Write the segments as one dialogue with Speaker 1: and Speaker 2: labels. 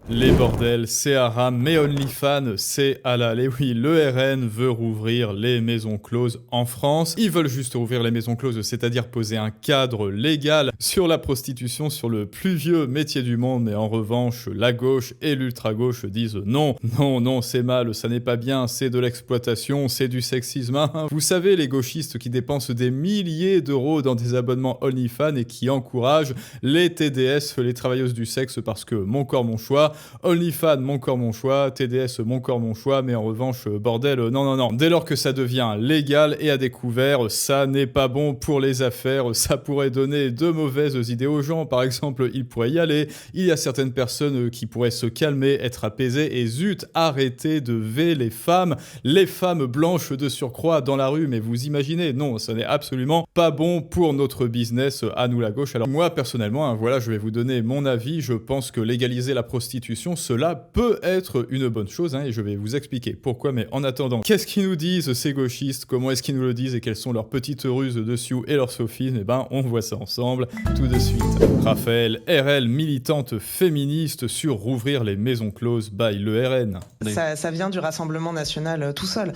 Speaker 1: Les bordels, c'est haram, mais OnlyFans, c'est halal. Et oui, le RN veut rouvrir les maisons closes en France. Ils veulent juste rouvrir les maisons closes, c'est-à-dire poser un cadre légal sur la prostitution, sur le plus vieux métier du monde. Mais en revanche, la gauche et l'ultra-gauche disent non, non, non, c'est mal, ça n'est pas bien, c'est de l'exploitation, c'est du sexisme. Hein. Vous savez, les gauchistes qui dépensent des milliers d'euros dans des abonnements OnlyFans et qui encouragent les TDS, les travailleuses du sexe, parce que mon corps, mon choix. OnlyFans, mon corps, mon choix. TDS, mon corps, mon choix. Mais en revanche, bordel, non, non, non. Dès lors que ça devient légal et à découvert, ça n'est pas bon pour les affaires. Ça pourrait donner de mauvaises idées aux gens. Par exemple, ils pourraient y aller. Il y a certaines personnes qui pourraient se calmer, être apaisées et zut, arrêter de ver les femmes blanches de surcroît dans la rue. Mais vous imaginez, non, ça n'est absolument pas bon pour notre business à nous la gauche. Alors moi, personnellement, hein, voilà, je vais vous donner mon avis. Je pense que légaliser la prostitution, cela peut être une bonne chose, hein, et je vais vous expliquer pourquoi. Mais en attendant, qu'est-ce qu'ils nous disent ces gauchistes? Comment est-ce qu'ils nous le disent et quelles sont leurs petites ruses dessus et leurs sophismes? Eh ben, on voit ça ensemble tout de suite. Raphaël, RL, militante féministe sur rouvrir les maisons closes by le RN.
Speaker 2: Ça vient du Rassemblement national tout seul.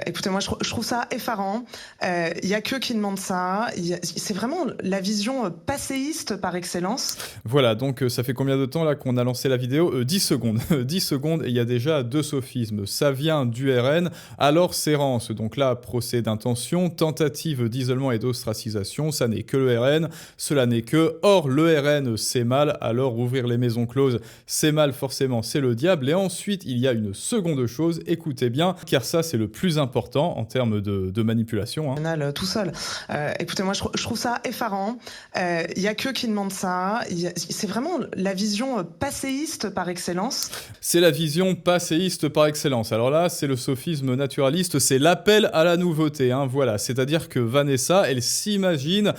Speaker 2: Écoutez, moi, je trouve ça effarant. Il y a qu'eux qui demandent ça. C'est vraiment la vision passéiste par excellence.
Speaker 1: Voilà, donc ça fait combien de temps là qu'on a lancé la vidéo? 10 secondes. 10 secondes et il y a déjà deux sophismes. Ça vient du RN, alors s'érance. Donc là, procès d'intention, tentative d'isolement et d'ostracisation, ça n'est que le RN, cela n'est que. Or, le RN, c'est mal, alors ouvrir les maisons closes, c'est mal forcément, c'est le diable. Et ensuite, il y a une seconde chose, écoutez bien, car ça, c'est le plus important en termes de manipulation. Hein.
Speaker 2: Tout seul. Écoutez, moi, je trouve ça effarant. Il y a qu'eux qui demandent ça. C'est vraiment la vision passéiste par excellence.
Speaker 1: C'est la vision passéiste par excellence. Alors là, c'est le sophisme naturaliste, c'est l'appel à la nouveauté. Hein, voilà, c'est-à-dire que Vanessa, elle s'imagine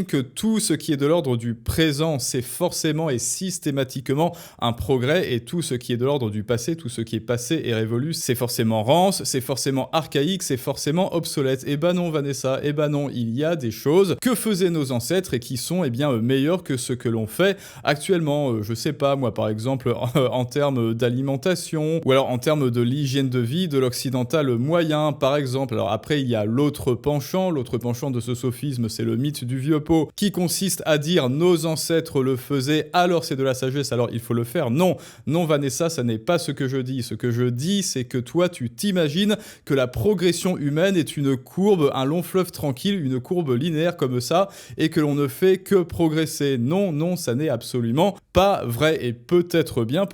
Speaker 1: que tout ce qui est de l'ordre du présent, c'est forcément et systématiquement un progrès, et tout ce qui est de l'ordre du passé, tout ce qui est passé et révolu, c'est forcément rance, c'est forcément archaïque, c'est forcément obsolète. Eh ben non, Vanessa, eh ben non, il y a des choses que faisaient nos ancêtres et qui sont meilleures que ce que l'on fait actuellement. Je sais pas, moi par exemple, en termes d'alimentation, ou alors en termes de l'hygiène de vie de l'occidental moyen, par exemple. Alors après, il y a l'autre penchant de ce sophisme, c'est le mythe du vieux pot, qui consiste à dire nos ancêtres le faisaient, alors c'est de la sagesse, alors il faut le faire. Non, non Vanessa, ça n'est pas ce que je dis. Ce que je dis, c'est que toi, tu t'imagines que la progression humaine est une courbe, un long fleuve tranquille, une courbe linéaire comme ça, et que l'on ne fait que progresser. Non, non, ça n'est absolument pas vrai. Et peut-être bien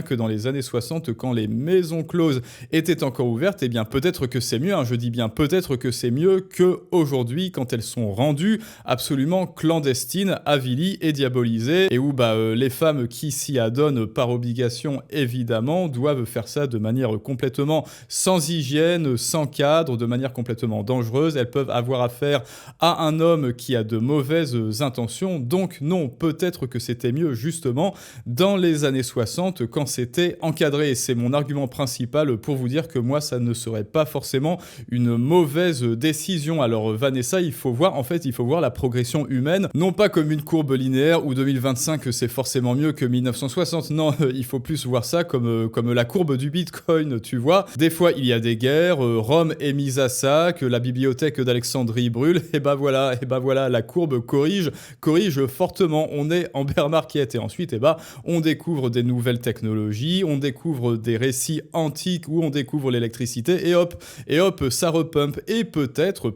Speaker 1: que dans les années 60, quand les maisons closes étaient encore ouvertes, eh bien peut-être que c'est mieux, hein, je dis bien peut-être que c'est mieux qu'aujourd'hui, quand elles sont rendues absolument clandestines, avilies et diabolisées, et où les femmes qui s'y adonnent par obligation, évidemment, doivent faire ça de manière complètement sans hygiène, sans cadre, de manière complètement dangereuse. Elles peuvent avoir affaire à un homme qui a de mauvaises intentions. Donc non, peut-être que c'était mieux justement dans les années 60 quand c'était encadré. Et c'est mon argument principal pour vous dire que moi, ça ne serait pas forcément une mauvaise décision. Alors Vanessa, il faut voir la progression humaine, non pas comme une courbe linéaire où 2025 c'est forcément mieux que 1960. Non, il faut plus voir ça comme la courbe du Bitcoin, tu vois. Des fois, il y a des guerres, Rome est mise à sac, la bibliothèque d'Alexandrie brûle, et bah voilà, la courbe corrige fortement. On est en bear market et ensuite, on découvre des nouvelles technologies, on découvre des récits antiques où on découvre l'électricité et hop, ça repump. Et peut-être,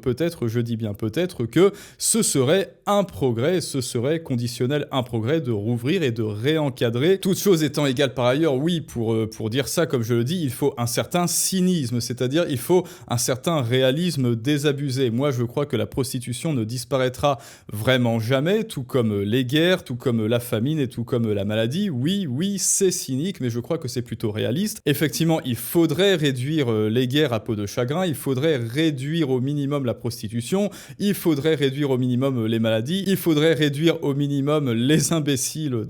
Speaker 1: je dis bien peut-être, que ce serait un progrès, ce serait conditionnel un progrès de rouvrir et de réencadrer. Toutes choses étant égales par ailleurs, oui, pour dire ça comme je le dis, il faut un certain cynisme, c'est-à-dire il faut un certain réalisme désabusé. Moi, je crois que la prostitution ne disparaîtra vraiment jamais, tout comme les guerres, tout comme la famine et tout comme la maladie. Oui, c'est cynique, mais je crois que c'est plutôt réaliste. Effectivement, il faudrait réduire les guerres à peau de chagrin, il faudrait réduire au minimum la prostitution, il faudrait réduire au minimum les maladies, il faudrait réduire au minimum les imbéciles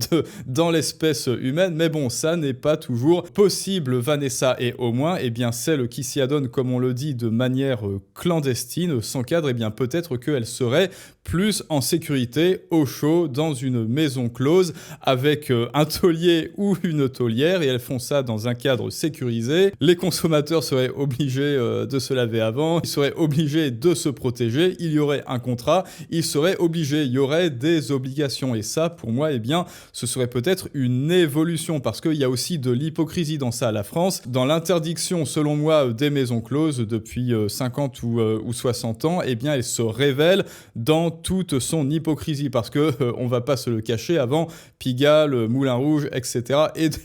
Speaker 1: dans l'espèce humaine, mais bon, ça n'est pas toujours possible, Vanessa, et au moins, celle qui s'y adonne, comme on le dit, de manière clandestine, sans cadre, peut-être qu'elle serait plus en sécurité, au chaud, dans une maison close, avec un tollé taulier ou une taulière et elles font ça dans un cadre sécurisé. Les consommateurs seraient obligés de se laver avant, ils seraient obligés de se protéger, il y aurait un contrat, ils seraient obligés, il y aurait des obligations. Et ça, pour moi, eh bien, ce serait peut-être une évolution parce qu'il y a aussi de l'hypocrisie dans ça. La France, dans l'interdiction, selon moi, des maisons closes depuis 50 ou 60 ans, eh bien, elle se révèle dans toute son hypocrisie parce que on va pas se le cacher, avant Pigalle, Moulin Rouge, etc.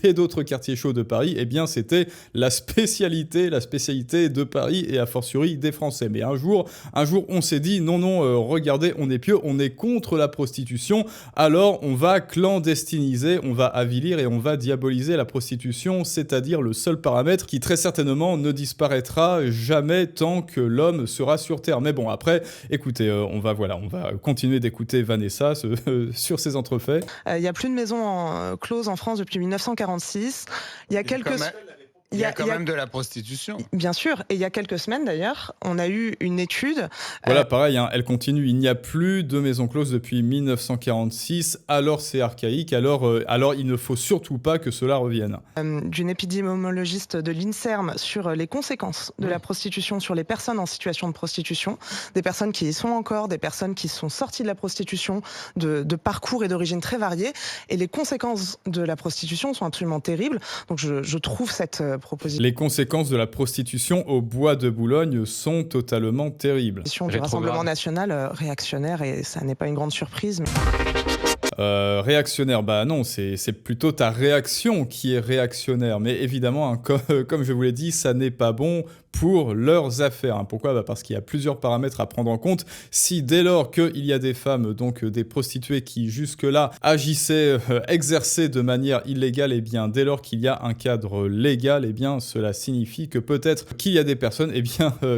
Speaker 1: et d'autres quartiers chauds de Paris, eh bien, c'était la spécialité de Paris et a fortiori des Français. Mais un jour, on s'est dit non, regardez, on est pieux, on est contre la prostitution, alors on va clandestiniser, on va avilir et on va diaboliser la prostitution, c'est-à-dire le seul paramètre qui très certainement ne disparaîtra jamais tant que l'homme sera sur Terre. Mais bon, après, écoutez, on va continuer d'écouter Vanessa sur ses entrefaits.
Speaker 2: Il n'y a plus de maisons closes en France depuis 1946. Il y a quelques...
Speaker 3: Il y a quand même de la prostitution.
Speaker 2: Bien sûr, et il y a quelques semaines d'ailleurs, on a eu une étude...
Speaker 1: Voilà, pareil, hein, elle continue, il n'y a plus de maisons closes depuis 1946, alors c'est archaïque, alors il ne faut surtout pas que cela revienne.
Speaker 2: D'une épidémiologiste de l'INSERM sur les conséquences de la prostitution sur les personnes en situation de prostitution, des personnes qui y sont encore, des personnes qui sont sorties de la prostitution, de parcours et d'origines très variées, et les conséquences de la prostitution sont absolument terribles, donc je trouve cette... proposition.
Speaker 1: Les conséquences de la prostitution au bois de Boulogne sont totalement terribles.
Speaker 2: Du Rassemblement national réactionnaire, et ça n'est pas une grande surprise.
Speaker 1: Réactionnaire, bah non, c'est plutôt ta réaction qui est réactionnaire. Mais évidemment, hein, comme je vous l'ai dit, ça n'est pas bon pour leurs affaires. Hein. Pourquoi ? Bah parce qu'il y a plusieurs paramètres à prendre en compte. Si dès lors qu'il y a des femmes, donc des prostituées qui jusque-là agissaient, exerçaient de manière illégale, et bien dès lors qu'il y a un cadre légal, et bien cela signifie que peut-être qu'il y a des personnes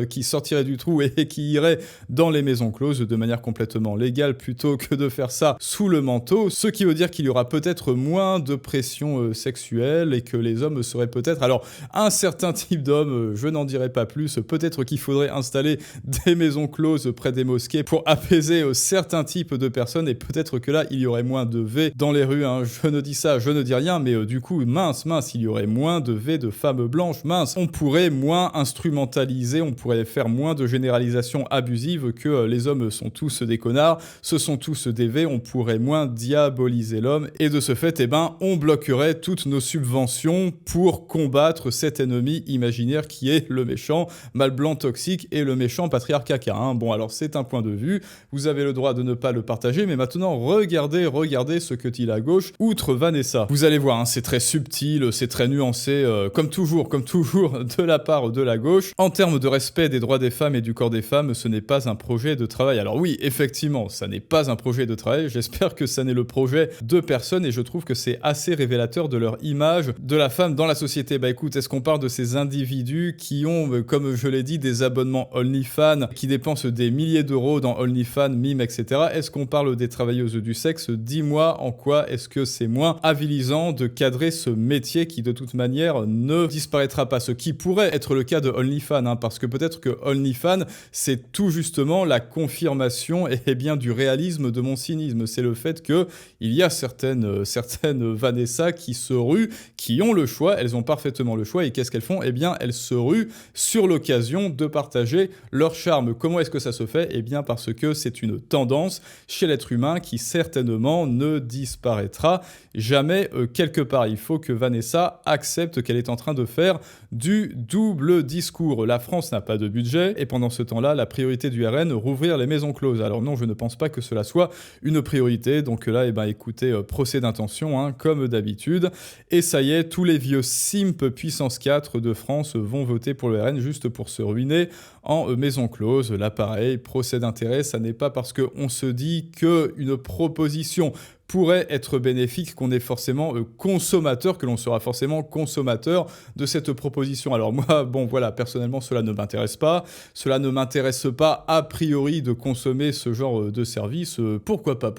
Speaker 1: qui sortiraient du trou et qui iraient dans les maisons closes de manière complètement légale plutôt que de faire ça sous le manteau, ce qui veut dire qu'il y aura peut-être moins de pression sexuelle et que les hommes seraient peut-être... Alors, un certain type d'homme, je n'en dirai pas plus, peut-être qu'il faudrait installer des maisons closes près des mosquées pour apaiser certains types de personnes et peut-être que là, il y aurait moins de V dans les rues. Hein. Je ne dis ça, je ne dis rien, mais du coup, mince, il y aurait moins de V de femmes blanches, mince. On pourrait moins instrumentaliser, on pourrait faire moins de généralisation abusive que les hommes sont tous des connards, ce sont tous des V, on pourrait moins diaboliser l'homme et de ce fait, eh ben, on bloquerait toutes nos subventions pour combattre cet ennemi imaginaire qui est le méchant mâle blanc toxique et le méchant patriarcat. Hein. Bon, alors c'est un point de vue, vous avez le droit de ne pas le partager, mais maintenant regardez ce que dit la gauche, outre Vanessa. Vous allez voir, hein, c'est très subtil, c'est très nuancé, comme toujours de la part de la gauche. En termes de respect des droits des femmes et du corps des femmes, ce n'est pas un projet de travail. Alors oui, effectivement, ça n'est pas un projet de travail, j'espère que ça n'est le projet de personne et je trouve que c'est assez révélateur de leur image de la femme dans la société. Bah écoute, est-ce qu'on parle de ces individus qui ont, comme je l'ai dit, des abonnements OnlyFans, qui dépensent des milliers d'euros dans OnlyFans, Mime, etc. Est-ce qu'on parle des travailleuses du sexe ? Dis-moi en quoi est-ce que c'est moins avilisant de cadrer ce métier qui de toute manière ne disparaîtra pas. Ce qui pourrait être le cas de OnlyFans, hein, parce que peut-être que OnlyFans, c'est tout justement la confirmation bien du réalisme de mon cynisme. C'est le fait qu'il y a certaines Vanessa qui se ruent, qui ont le choix, elles ont parfaitement le choix, et qu'est-ce qu'elles font ? Eh bien, elles se ruent sur l'occasion de partager leur charme. Comment est-ce que ça se fait ? Eh bien, parce que c'est une tendance chez l'être humain qui certainement ne disparaîtra jamais quelque part. Il faut que Vanessa accepte qu'elle est en train de faire du double discours. La France n'a pas de budget, et pendant ce temps-là, la priorité du RN, rouvrir les maisons closes. Alors non, je ne pense pas que cela soit une priorité, donc là, eh ben, écoutez, procès d'intention, hein, comme d'habitude, et ça y est, tous les vieux simp puissance 4 de France vont voter pour le RN juste pour se ruiner en maison close. Là, pareil, procès d'intérêt, ça n'est pas parce qu'on se dit qu'une proposition pourrait être bénéfique qu'on est forcément consommateur, que l'on sera forcément consommateur de cette proposition. Alors moi, bon voilà, personnellement, cela ne m'intéresse pas. Cela ne m'intéresse pas a priori de consommer ce genre de service. Pourquoi pas,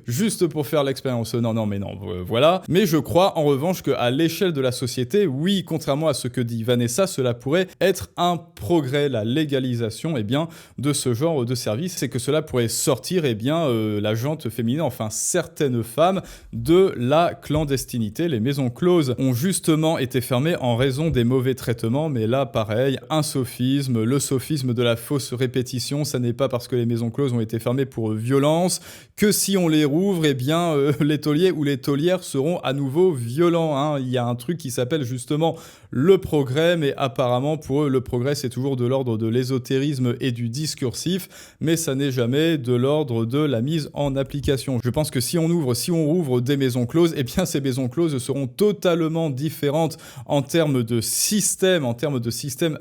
Speaker 1: juste pour faire l'expérience. Non, voilà. Mais je crois en revanche qu'à l'échelle de la société, oui, contrairement à ce que dit Vanessa, cela pourrait être un progrès, la légalisation de ce genre de service, c'est que cela pourrait sortir la jante féminine, enfin certaines femmes de la clandestinité. Les maisons closes ont justement été fermées en raison des mauvais traitements, mais là, pareil, un sophisme, le sophisme de la fausse répétition. Ça n'est pas parce que les maisons closes ont été fermées pour violence que si on les rouvre, eh bien, les tauliers ou les taulières seront à nouveau violents, hein. Il y a un truc qui s'appelle justement le progrès, mais apparemment pour eux, le progrès, c'est toujours de l'ordre de l'ésotérisme et du discursif, mais ça n'est jamais de l'ordre de la mise en application. Je pense que si on rouvre des maisons closes, eh bien, ces maisons closes seront totalement différentes en termes de système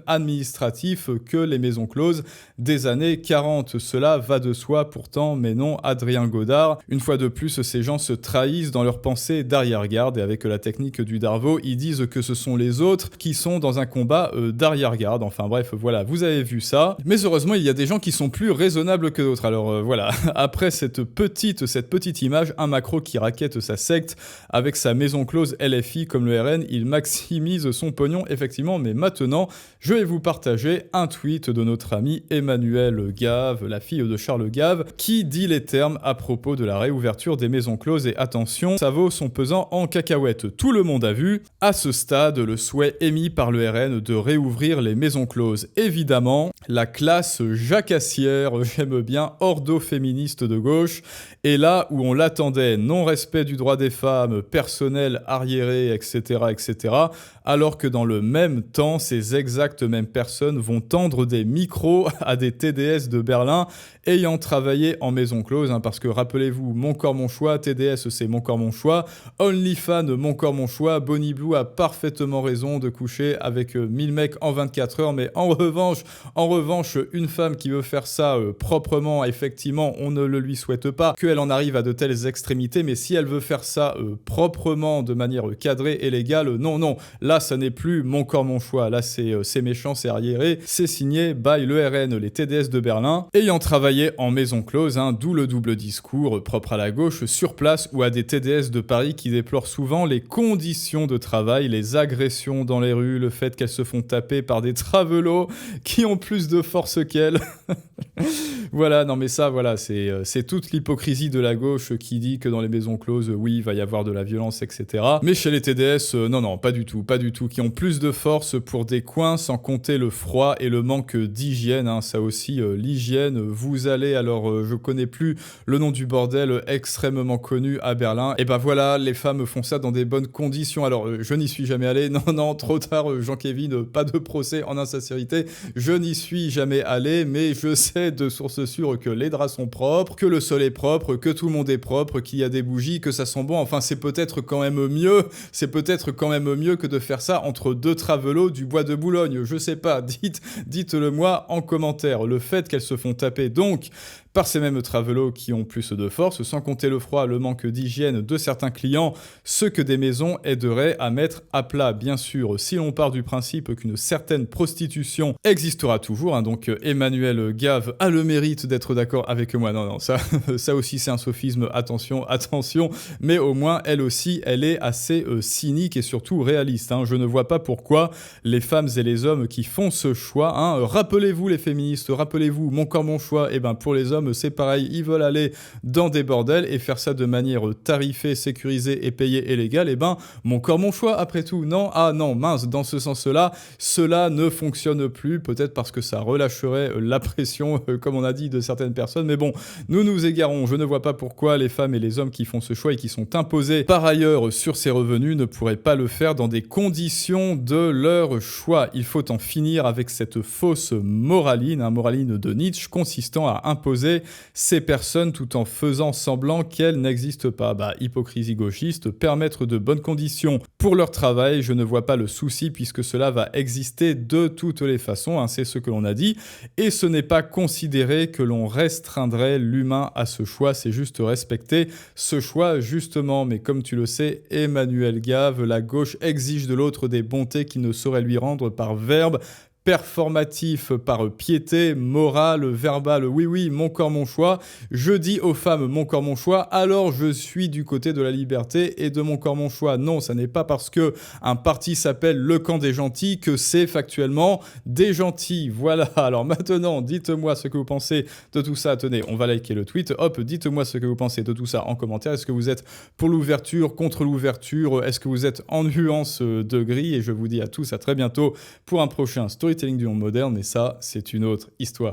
Speaker 1: administratif que les maisons closes des années 40. Cela va de soi pourtant, mais non, Adrien Godard. Une fois de plus, ces gens se trahissent dans leur pensée d'arrière-garde, et avec la technique du Darvaux, ils disent que ce sont les autres qui sont dans un combat d'arrière-garde. Enfin bref, voilà, vous avez vu ça. Mais heureusement, il y a des gens qui sont plus raisonnables que d'autres. Alors voilà, après cette petite image, un macro qui raquette sa secte avec sa maison close LFI comme le RN, il maximise son pognon effectivement. Mais maintenant, je vais vous partager un tweet de notre ami Emmanuelle Gave, la fille de Charles Gave, qui dit les termes à propos de la réouverture des maisons closes. Et attention, ça vaut son pesant en cacahuètes. Tout le monde a vu, à ce stade, le souhait émis par le RN de réouvrir les maisons closes. Évidemment, la classe jacassière, j'aime bien, ordo-féministe de gauche, et là où on l'attendait, non-respect du droit des femmes, personnel arriéré, etc., etc., alors que dans le même temps, ces exactes mêmes personnes vont tendre des micros à des TDS de Berlin ayant travaillé en maison close, hein, parce que rappelez-vous, Mon Corps Mon Choix, TDS c'est Mon Corps Mon Choix, OnlyFans Mon Corps Mon Choix, Bonnie Blue a parfaitement raison de coucher avec 1000 mecs en 24 heures, mais en revanche, une femme qui veut faire ça proprement, effectivement, on ne le lui souhaite pas qu'elle en arrive à de telles extrémités, mais si elle veut faire ça proprement, de manière cadrée et légale, non, là ça n'est plus Mon Corps Mon Choix, là c'est méchant, c'est arriéré, c'est signé by le RN, les TDS de Berlin, ayant travaillé en maison close, hein, d'où le double discours propre à la gauche, sur place ou à des TDS de Paris qui déplorent souvent les conditions de travail, les agressions dans les rues, le fait qu'elles se font taper par des travelots qui ont plus de force qu'elles. Voilà, non mais ça, voilà, c'est toute l'hypocrisie de la gauche qui dit que dans les maisons closes, oui, il va y avoir de la violence, etc. Mais chez les TDS, non, pas du tout, qui ont plus de force pour des coins, sans compter le froid et le manque d'hygiène, hein, ça aussi, l'hygiène, vous allez, alors je connais plus le nom du bordel extrêmement connu à Berlin, et ben voilà, les femmes font ça dans des bonnes conditions. Alors, je n'y suis jamais allé, non, trop tard, Jean-Kévin, pas de procès en insincérité, je n'y suis jamais allé, mais je sais de sources sûres que les draps sont propres, que le sol est propre, que tout le monde est propre, qu'il y a des bougies, que ça sent bon. Enfin, c'est peut-être quand même mieux que de faire ça entre deux travelots du bois de Boulogne. Je sais pas, dites-le moi en commentaire. Le fait qu'elles se font taper donc par ces mêmes travelots qui ont plus de force, sans compter le froid, le manque d'hygiène de certains clients, ce que des maisons aideraient à mettre à plat. Bien sûr, si l'on part du principe qu'une certaine prostitution existera toujours, hein, donc Emmanuelle Gave a le mérite d'être d'accord avec moi. Non, ça aussi c'est un sophisme, attention, mais au moins elle aussi, elle est assez cynique et surtout réaliste, hein. Je ne vois pas pourquoi les femmes et les hommes qui font ce choix, hein, rappelez-vous les féministes, rappelez-vous Mon Corps Mon Choix, et ben pour les hommes c'est pareil, ils veulent aller dans des bordels et faire ça de manière tarifée, sécurisée et payée et légale, et ben Mon Corps Mon Choix après tout, non, ah non, mince, dans ce sens-là, cela ne fonctionne plus, peut-être parce que ça relâcherait la pression, comme on a dit, de certaines personnes, mais bon, nous nous égarons, je ne vois pas pourquoi les femmes et les hommes qui font ce choix et qui sont imposés par ailleurs sur ces revenus ne pourraient pas le faire dans des conditions de leur choix. Il faut en finir avec cette fausse moraline, moraline de Nietzsche, consistant à imposer ces personnes tout en faisant semblant qu'elles n'existent pas. Hypocrisie gauchiste, permettre de bonnes conditions pour leur travail, je ne vois pas le souci puisque cela va exister de toutes les façons, hein, c'est ce que l'on a dit, et ce n'est pas considérer que l'on restreindrait l'humain à ce choix, c'est juste respecter ce choix justement, mais comme tu le sais, Emmanuelle Gave, la gauche exige de l'autre des bontés qu'il ne saurait lui rendre par verbe, performatif par piété, morale, verbale. Oui, mon corps, mon choix. Je dis aux femmes mon corps, mon choix, alors je suis du côté de la liberté et de mon corps, mon choix. Non, ça n'est pas parce que un parti s'appelle le camp des gentils que c'est factuellement des gentils. Voilà, alors maintenant, dites-moi ce que vous pensez de tout ça. Tenez, on va liker le tweet. Hop, dites-moi ce que vous pensez de tout ça en commentaire. Est-ce que vous êtes pour l'ouverture, contre l'ouverture? Est-ce que vous êtes en nuance de gris? Et je vous dis à tous à très bientôt pour un prochain Storytelling du monde moderne. Et ça, c'est une autre histoire.